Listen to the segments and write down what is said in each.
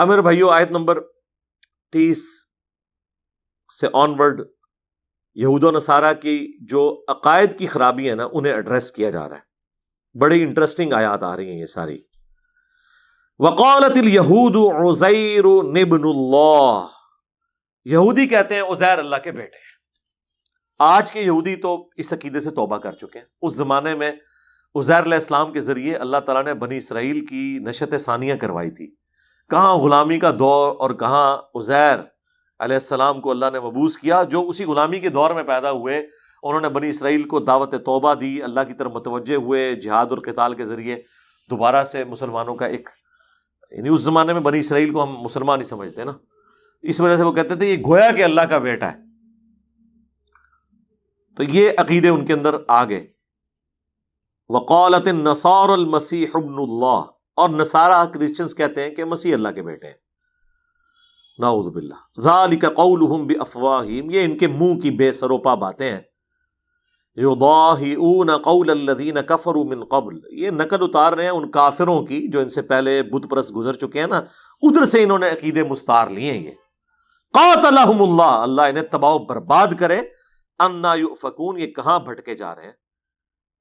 اب میرے بھائیو آیت نمبر 30 سے آنورڈ یہود و نصارہ کی جو عقائد کی خرابی ہے نا انہیں ایڈریس کیا جا رہا ہے. بڑی انٹرسٹنگ آیات آ رہی ہیں یہ ساری. وقالت الیہود عزیر ابن اللہ، یہودی کہتے ہیں عزیر اللہ کے بیٹے ہیں. آج کے یہودی تو اس عقیدے سے توبہ کر چکے ہیں. اس زمانے میں عزیر علیہ السلام کے ذریعے اللہ تعالیٰ نے بنی اسرائیل کی نشت ثانیہ کروائی تھی. کہاں غلامی کا دور اور کہاں عزیر علیہ السلام کو اللہ نے مبعوث کیا، جو اسی غلامی کے دور میں پیدا ہوئے. انہوں نے بنی اسرائیل کو دعوت توبہ دی، اللہ کی طرف متوجہ ہوئے، جہاد اور قتال کے ذریعے دوبارہ سے مسلمانوں کا ایک، یعنی اس زمانے میں بنی اسرائیل کو ہم مسلمان ہی سمجھتے ہیں نا، اس وجہ سے وہ کہتے تھے یہ گویا کہ اللہ کا بیٹا ہے. تو یہ عقیدے ان کے اندر آ گئے. وقالت النصارى المسیح ابن اللہ، اور نصارہ کرسچنز کہتے ہیں کہ مسیح اللہ کے بیٹے ہیں. نعوذ باللہ. ذالک قولہم بافواہہم، یہ ان کے منہ کی بے سروپا باتیں ہیں. یضاہئون قول الذین کفروا من قبل، یہ نقل اتار رہے ہیں ان کافروں کی جو ان سے پہلے بت پرست گزر چکے ہیں نا، ادھر سے انہوں نے عقیدے مستعار لیے ہیں. یہ قاتلہم اللہ، اللہ انہیں تباہ و برباد کرے. انا یؤفکون، یہ کہاں بھٹکے جا رہے ہیں.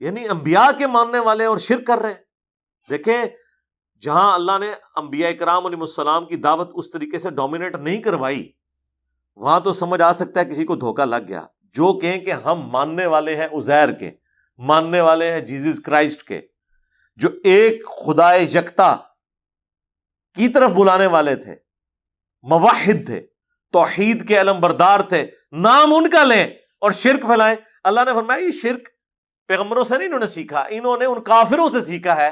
یعنی انبیاء کے ماننے والے اور شرک کر رہے ہیں. دیکھیں جہاں اللہ نے انبیاء کرام علیہ السلام کی دعوت اس طریقے سے ڈومینیٹ نہیں کروائی، وہاں تو سمجھ آ سکتا ہے کسی کو دھوکہ لگ گیا. جو کہیں کہ ہم ماننے والے ہیں عزیر کے، ماننے والے ہیں جیزس کرائسٹ کے، جو ایک خدا یکتا کی طرف بلانے والے تھے، موحد تھے، توحید کے علم بردار تھے، نام ان کا لیں اور شرک پھیلائیں. اللہ نے فرمایا یہ شرک پیغمبروں سے نہیں انہوں نے سیکھا، انہوں نے ان کافروں سے سیکھا ہے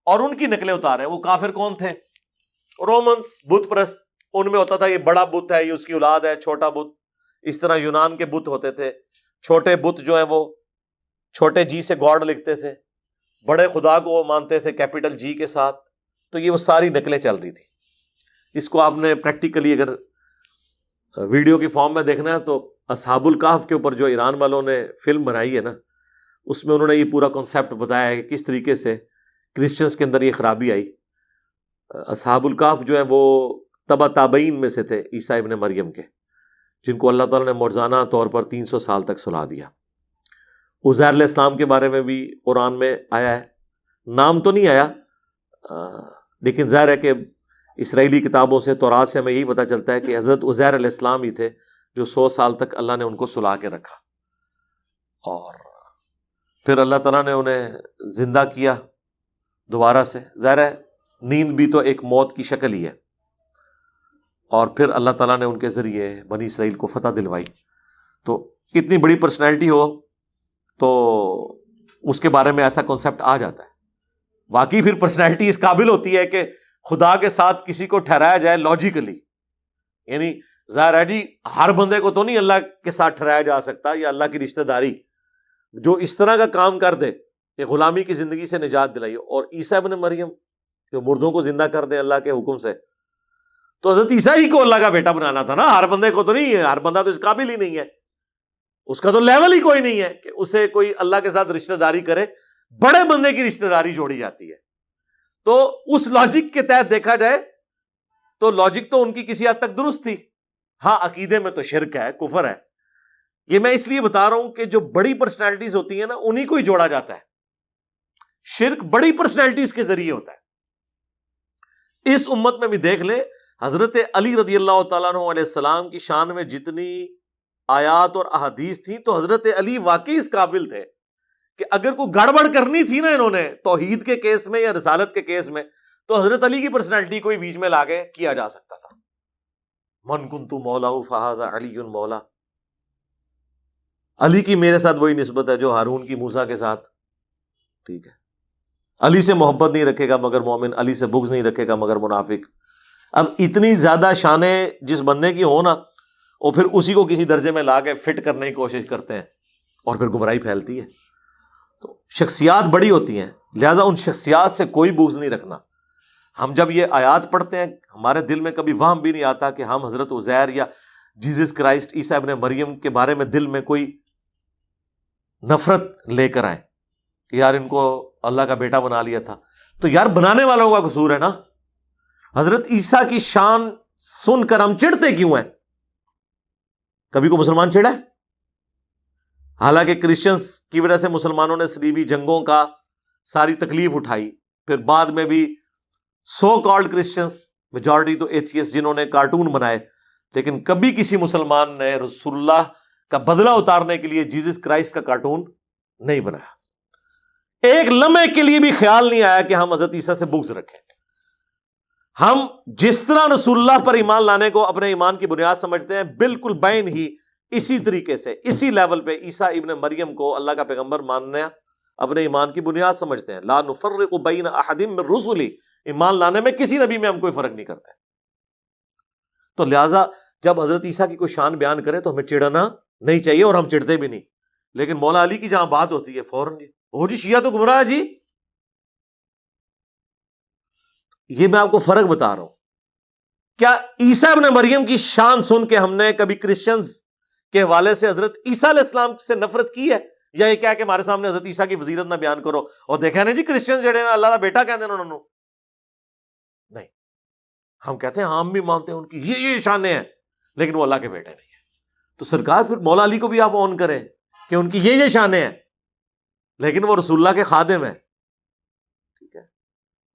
اور ان کی نقلیں اتارے. وہ کافر کون تھے؟ رومنس، بت پرست. ان میں ہوتا تھا یہ بڑا بت ہے، یہ اس کی اولاد ہے، چھوٹا بت. اس طرح یونان کے بت ہوتے تھے، چھوٹے بت جو ہیں وہ چھوٹے جی سے گاڈ لکھتے تھے، بڑے خدا کو وہ مانتے تھے کیپٹل جی کے ساتھ. تو یہ وہ ساری نقلیں چل رہی تھی. اس کو آپ نے پریکٹیکلی اگر ویڈیو کی فارم میں دیکھنا ہے تو اصحاب الکہف کے اوپر جو ایران والوں نے فلم بنائی ہے نا، اس میں انہوں نے یہ پورا کنسیپٹ بتایا ہے کہ کس طریقے سے کرسچنس کے اندر یہ خرابی آئی. اصحاب الکہف جو ہے وہ تبع تابعین میں سے تھے عیسیٰ ابن مریم کے، جن کو اللہ تعالیٰ نے معجزانہ طور پر 300 سال تک سلا دیا. عزیر علیہ السلام کے بارے میں بھی قرآن میں آیا ہے، نام تو نہیں آیا، لیکن ظاہر ہے کہ اسرائیلی کتابوں سے، تورات سے ہمیں یہی پتہ چلتا ہے کہ حضرت عزیر علیہ السلام ہی تھے جو 100 سال تک اللہ نے ان کو سلا کے رکھا، اور پھر اللہ تعالیٰ نے انہیں زندہ کیا دوبارہ سے. ظاہر ہے نیند بھی تو ایک موت کی شکل ہی ہے، اور پھر اللہ تعالیٰ نے ان کے ذریعے بنی اسرائیل کو فتح دلوائی. تو اتنی بڑی پرسنالٹی ہو تو اس کے بارے میں ایسا کنسیپٹ آ جاتا ہے. واقعی پھر پرسنالٹی اس قابل ہوتی ہے کہ خدا کے ساتھ کسی کو ٹھہرایا جائے لاجیکلی. یعنی ظاہر ہے جی ہر بندے کو تو نہیں اللہ کے ساتھ ٹھہرایا جا سکتا، یا اللہ کی رشتہ داری جو اس طرح کا کام کر دے کہ غلامی کی زندگی سے نجات دلائی. اور عیسیٰ ابن مریم جو مردوں کو زندہ کر دے اللہ کے حکم سے، تو حضرت عیسیٰ ہی کو اللہ کا بیٹا بنانا تھا نا. ہر بندے کو تو نہیں ہے، ہر بندہ تو اس قابل ہی نہیں ہے، اس کا تو لیول ہی کوئی نہیں ہے کہ اسے کوئی اللہ کے ساتھ رشتہ داری کرے. بڑے بندے کی رشتہ داری جوڑی جاتی ہے. تو اس لاجک کے تحت دیکھا جائے تو لاجک تو ان کی کسی حد تک درست تھی. ہاں عقیدے میں تو شرک ہے، کفر ہے. یہ میں اس لیے بتا رہا ہوں کہ جو بڑی پرسنالٹیز ہوتی ہیں نا انہی کو ہی جوڑا جاتا ہے. شرک بڑی پرسنالٹیز کے ذریعے ہوتا ہے. اس امت میں بھی دیکھ لیں حضرت علی رضی اللہ تعالیٰ عنہ علیہ السلام کی شان میں جتنی آیات اور احادیث تھیں، تو حضرت علی واقعی اس قابل تھے کہ اگر کوئی گڑبڑ کرنی تھی نا انہوں نے توحید کے کیس میں یا رسالت کے کیس میں، تو حضرت علی کی پرسنالٹی کو ہی بیچ میں لا کے کیا جا سکتا تھا. من کنت مولا فہذا علی مولا. علی کی میرے ساتھ وہی نسبت ہے جو ہارون کی موسیٰ کے ساتھ. ٹھیک ہے، علی سے محبت نہیں رکھے گا مگر مومن، علی سے بغض نہیں رکھے گا مگر منافق. اب اتنی زیادہ شانیں جس بندے کی ہو نا، اور پھر اسی کو کسی درجے میں لا کے فٹ کرنے کی کوشش کرتے ہیں اور پھر گمراہی پھیلتی ہے. تو شخصیات بڑی ہوتی ہیں، لہٰذا ان شخصیات سے کوئی بغض نہیں رکھنا. ہم جب یہ آیات پڑھتے ہیں ہمارے دل میں کبھی وہم بھی نہیں آتا کہ ہم حضرت عزیر یا جیزس کرائسٹ عیسیٰ ابن مریم کے بارے میں دل میں کوئی نفرت لے کر آئیں کہ یار ان کو اللہ کا بیٹا بنا لیا تھا. تو یار بنانے والوں کا قصور ہے نا. حضرت عیسیٰ کی شان سن کر ہم چڑھتے کیوں ہیں؟ کبھی کوئی مسلمان چڑھا ہے؟ حالانکہ کرسچنز کی وجہ سے مسلمانوں نے صلیبی جنگوں کا ساری تکلیف اٹھائی، پھر بعد میں بھی سو کالڈ کرسچنز، میجورٹی تو ایتھیسٹ، جنہوں نے کارٹون بنائے، لیکن کبھی کسی مسلمان نے رسول اللہ کا بدلہ اتارنے کے لیے جیزس کرائسٹ کا کارٹون نہیں بنایا۔ ایک لمحے کے لیے بھی خیال نہیں آیا کہ ہم حضرت عیسیٰ سے بغض رکھیں۔ ہم جس طرح رسول اللہ پر ایمان لانے کو اپنے ایمان کی بنیاد سمجھتے ہیں، بالکل بین ہی اسی طریقے سے، اسی لیول پہ عیسیٰ ابن مریم کو اللہ کا پیغمبر ماننا اپنے ایمان کی بنیاد سمجھتے ہیں۔ لا نفرق بین احد من رسلی، ایمان لانے میں کسی نبی میں ہم کوئی فرق نہیں کرتے۔ تو لہٰذا جب حضرت عیسیٰ کی کوئی شان بیان کرے تو ہمیں چڑھنا نہیں چاہیے، اور ہم چڑھتے بھی نہیں۔ لیکن مولا علی کی جہاں بات ہوتی ہے فوراً جی شیعہ تو گمراہ جی۔ یہ میں آپ کو فرق بتا رہا ہوں۔ کیا عیسیٰ ابن مریم کی شان سن کے ہم نے کبھی کرسچنز کے حوالے سے حضرت عیسیٰ علیہ السلام سے نفرت کی ہے؟ یا یہ کیا کہ ہمارے سامنے حضرت عیسیٰ کی فضیلت نہ بیان کرو، اور دیکھا نا جی کرسچنز جڑے نا اللہ کا بیٹا کہتے ہیں انہوں نے؟ نہیں، ہم کہتے ہیں ہم بھی مانتے ہیں ان کی یہ شانیں ہیں، لیکن وہ اللہ کے بیٹے نہیں ہیں۔ تو سرکار پھر مولا علی کو بھی آپ آن کریں کہ ان کی یہ شانیں ہیں، لیکن وہ رسول اللہ کے خادم ہیں۔ ٹھیک ہے،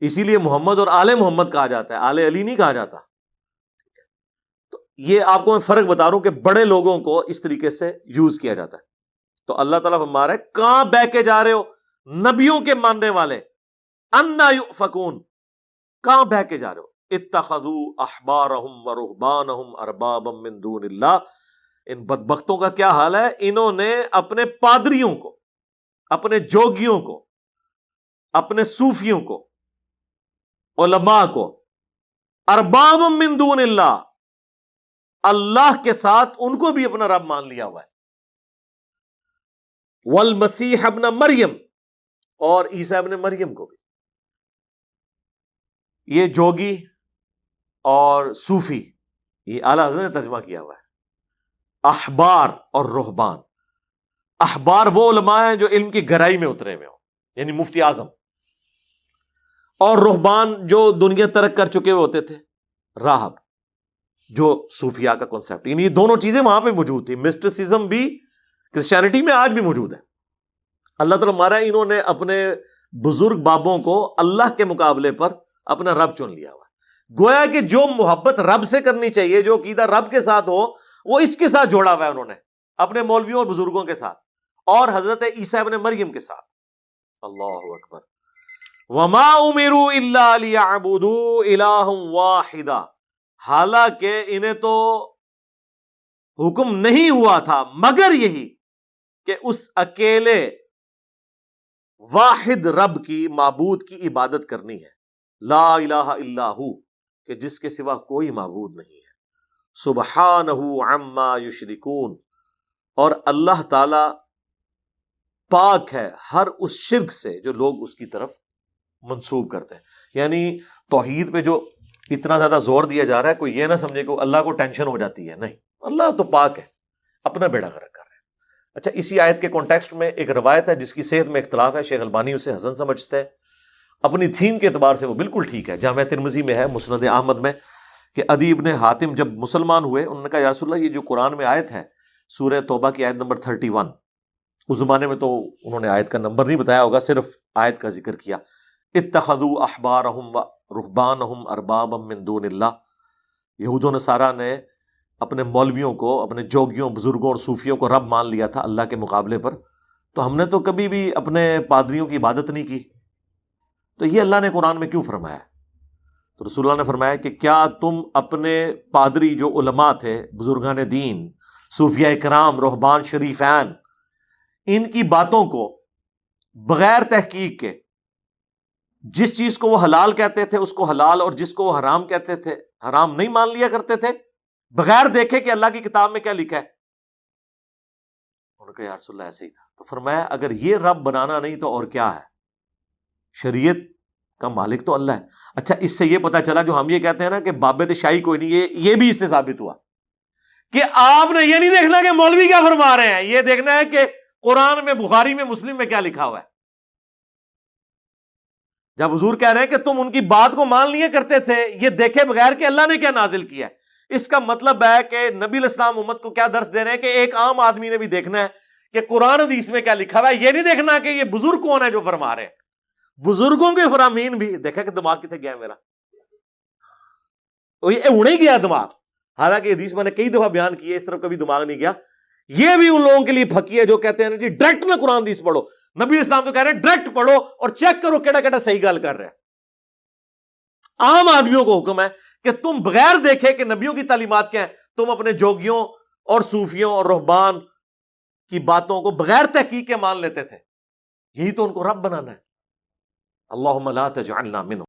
اسی لیے محمد اور آل محمد کہا جاتا ہے، آل علی نہیں کہا جاتا۔ تو یہ آپ کو میں فرق بتا رہا ہوں کہ بڑے لوگوں کو اس طریقے سے یوز کیا جاتا ہے۔ تو اللہ تعالیٰ فرما رہا ہے کہاں بہ کے جا رہے ہو نبیوں کے ماننے والے، انا یؤفکون، کہاں بہ کے جا رہے ہو؟ اتخذوا احبارهم ورهبانهم اربابا من دون اللہ، ان بدبختوں کا کیا حال ہے؟ انہوں نے اپنے پادریوں کو، اپنے جوگیوں کو، اپنے صوفیوں کو، علماء کو اربابا من دون اللہ، اللہ کے ساتھ ان کو بھی اپنا رب مان لیا ہوا ہے۔ والمسیح ابن مریم، اور عیسیٰ ابن مریم کو بھی۔ یہ جوگی اور صوفی، یہ اعلیٰ حضرت نے ترجمہ کیا ہوا ہے۔ احبار اور رہبان، احبار وہ علماء ہیں جو علم کی گہرائی میں اترے ہوئے ہوں، یعنی مفتی اعظم، اور رہبان جو دنیا ترک کر چکے ہوئے ہوتے تھے، راہب، جو صوفیاء کا کنسیپٹ، یعنی یہ دونوں چیزیں وہاں پہ موجود تھی۔ مسٹسزم بھی کرسچینٹی میں آج بھی موجود ہے۔ اللہ تعالیٰ ہمارا انہوں نے اپنے بزرگ بابوں کو اللہ کے مقابلے پر اپنا رب چن لیا ہوا، گویا کہ جو محبت رب سے کرنی چاہیے، جو عقیدہ رب کے ساتھ ہو، وہ اس کے ساتھ جوڑا ہوا ہے انہوں نے، اپنے مولویوں اور بزرگوں کے ساتھ، اور حضرت عیسیٰ ابن مریم کے ساتھ۔ اللہ اکبر۔ وما امروا الا ليعبدوا الها واحدا، حالانکہ انہیں تو حکم نہیں ہوا تھا مگر یہی کہ اس اکیلے واحد رب کی، معبود کی عبادت کرنی ہے، لا الہ الا ہو، کہ جس کے سوا کوئی معبود نہیں ہے، سبحانہ عما یشرکون، اور اللہ تعالی پاک ہے ہر اس شرک سے جو لوگ اس کی طرف منسوب کرتے ہیں۔ یعنی توحید پہ جو اتنا زیادہ زور دیا جا رہا ہے، کوئی یہ نہ سمجھے کہ اللہ کو ٹینشن ہو جاتی ہے، نہیں، اللہ تو پاک ہے، اپنا بیڑا غرق کر رہا ہے۔ اچھا، اسی آیت کے کانٹیکسٹ میں ایک روایت ہے جس کی صحت میں اختلاف ہے، شیخ البانی اسے حسن سمجھتے ہیں، اپنی تھیم کے اعتبار سے وہ بالکل ٹھیک ہے۔ جامع ترمذی میں ہے، مسند احمد میں، کہ عدی ابن حاتم جب مسلمان ہوئے، انہوں نے کہا یا رسول اللہ، یہ جو قرآن میں آیت ہے سورہ توبہ کی آیت نمبر 31، اس زمانے میں تو انہوں نے آیت کا نمبر نہیں بتایا ہوگا، صرف آیت کا ذکر کیا، اتخذوا احبارهم ورهبانهم اربابا من دون اللہ، یہود و نصارہ نے اپنے مولویوں کو، اپنے جوگیوں، بزرگوں اور صوفیوں کو رب مان لیا تھا اللہ کے مقابلے پر، تو ہم نے تو کبھی بھی اپنے پادریوں کی عبادت نہیں کی، تو یہ اللہ نے قرآن میں کیوں فرمایا؟ تو رسول اللہ نے فرمایا کہ کیا تم اپنے پادری جو علماء تھے، بزرگان دین، صوفیاء کرام، رہبان شریفین، ان کی باتوں کو بغیر تحقیق کے، جس چیز کو وہ حلال کہتے تھے اس کو حلال، اور جس کو وہ حرام کہتے تھے حرام نہیں مان لیا کرتے تھے، بغیر دیکھے کہ اللہ کی کتاب میں کیا لکھا ہے؟ انہوں نے کہا یا رسول اللہ ایسے ہی تھا۔ تو فرمایا اگر یہ رب بنانا نہیں تو اور کیا ہے؟ شریعت کا مالک تو اللہ ہے۔ اچھا، اس سے یہ پتا چلا جو ہم یہ کہتے ہیں نا کہ بابت شاہی کوئی نہیں، یہ بھی اس سے ثابت ہوا کہ آپ نے یہ نہیں دیکھنا کہ مولوی کیا فرما رہے ہیں، یہ دیکھنا ہے کہ قرآن میں، بخاری میں، مسلم میں کیا لکھا ہوا ہے۔ جب حضور کہہ رہے ہیں کہ تم ان کی بات کو مان لیے کرتے تھے یہ دیکھے بغیر کہ اللہ نے کیا نازل کیا ہے، اس کا مطلب ہے کہ نبی علیہ السلام امت کو کیا درس دے رہے ہیں کہ ایک عام آدمی نے بھی دیکھنا ہے کہ قرآن حدیث میں کیا لکھا ہوا ہے، یہ نہیں دیکھنا کہ یہ بزرگ کون ہے جو فرما رہے ہیں۔ بزرگوں کے فرامین بھی دیکھا کہ دماغ کتنے گیا میرا، اڑے گیا دماغ، حالانکہ حدیث میں نے کئی دفعہ بیان کی ہے اس طرف کبھی دماغ نہیں گیا۔ یہ بھی ان لوگوں کے لیے پھکی ہے جو کہتے ہیں جی ڈائریکٹ نہ قرآن حدیث پڑھو، نبی اسلام تو کہہ رہے ہیں ڈائریکٹ پڑھو اور چیک کرو کیڑا کیڑا صحیح گل کر رہا ہے۔ عام آدمیوں کو حکم ہے کہ تم بغیر دیکھے کہ نبیوں کی تعلیمات کیا ہیں تم اپنے جوگیوں اور صوفیوں اور رہبان کی باتوں کو بغیر تحقیق کے مان لیتے تھے، یہی تو ان کو رب بنانا ہے۔ اللہم لا تجعلنا منہم۔